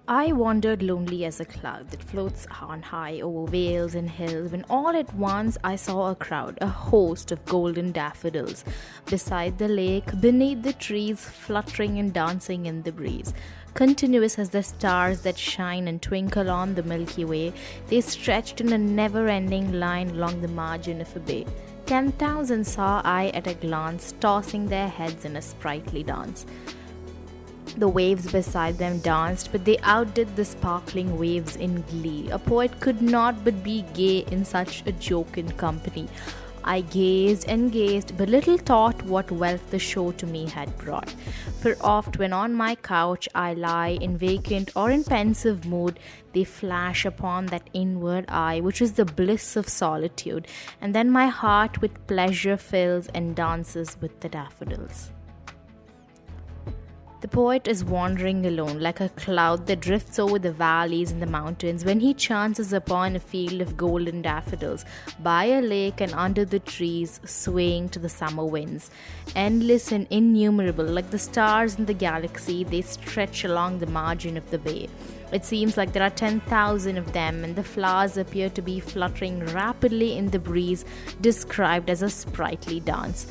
I wandered lonely as a cloud that floats on high over vales and hills when all at once I saw a crowd, a host of golden daffodils, beside the lake, beneath the trees, fluttering and dancing in the breeze. Continuous as the stars that shine and twinkle on the Milky Way, they stretched in a never ending line along the margin of a bay. 10,000 saw I at a glance, tossing their heads in a sprightly dance. The waves beside them danced, but they outdid the sparkling waves in glee. A poet could not but be gay in such a jocund company. I gazed and gazed, but little thought what wealth the show to me had brought. For oft, when on my couch I lie in vacant or in pensive mood, they flash upon that inward eye, which is the bliss of solitude, and then my heart with pleasure fills and dances with the daffodils. The poet is wandering alone like a cloud that drifts over the valleys and the mountains when he chances upon a field of golden daffodils, by a lake and under the trees, swaying to the summer winds. Endless and innumerable, like the stars in the galaxy, they stretch along the margin of the bay. It seems like there are 10,000 of them, and the flowers appear to be fluttering rapidly in the breeze, described as a sprightly dance.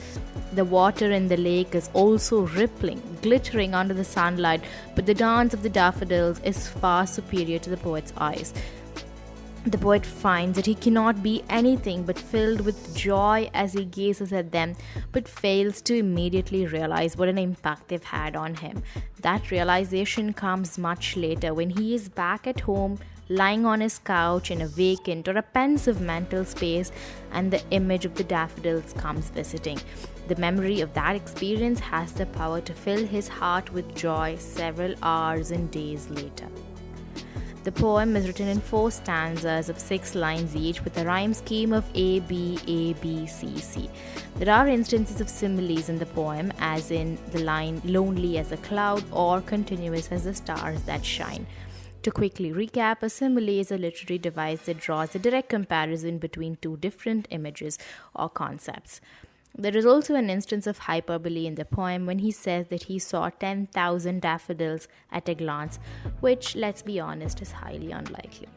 The water in the lake is also rippling, glittering under the sunlight, but the dance of the daffodils is far superior to the poet's eyes. The poet finds that he cannot be anything but filled with joy as he gazes at them, but fails to immediately realize what an impact they've had on him. That realization comes much later when he is back at home, lying on his couch in a vacant or a pensive mental space, and the image of the daffodils comes visiting. The memory of that experience has the power to fill his heart with joy several hours and days later. The poem is written in 4 stanzas of 6 lines each, with a rhyme scheme of A, B, A, B, C, C. There are instances of similes in the poem, as in the line lonely as a cloud or continuous as the stars that shine. To quickly recap, a simile is a literary device that draws a direct comparison between 2 different images or concepts. There is also an instance of hyperbole in the poem when he says that he saw 10,000 daffodils at a glance, which, let's be honest, is highly unlikely.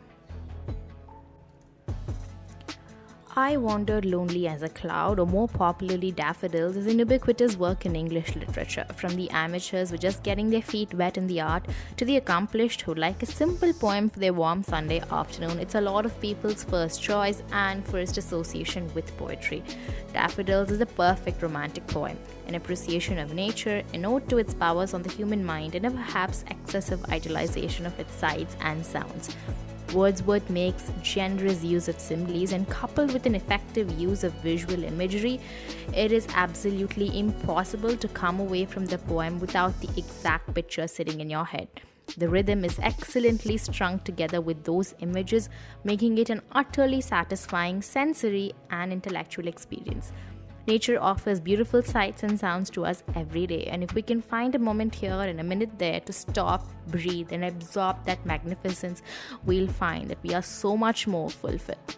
I Wandered Lonely as a Cloud, or more popularly Daffodils, is an ubiquitous work in English literature. From the amateurs who are just getting their feet wet in the art to the accomplished who like a simple poem for their warm Sunday afternoon, it's a lot of people's first choice and first association with poetry. Daffodils is the perfect romantic poem, an appreciation of nature, an ode to its powers on the human mind, and a perhaps excessive idealization of its sights and sounds. Wordsworth makes generous use of similes, and coupled with an effective use of visual imagery, it is absolutely impossible to come away from the poem without the exact picture sitting in your head. The rhythm is excellently strung together with those images, making it an utterly satisfying sensory and intellectual experience. Nature offers beautiful sights and sounds to us every day, and if we can find a moment here and a minute there to stop, breathe, and absorb that magnificence, we'll find that we are so much more fulfilled.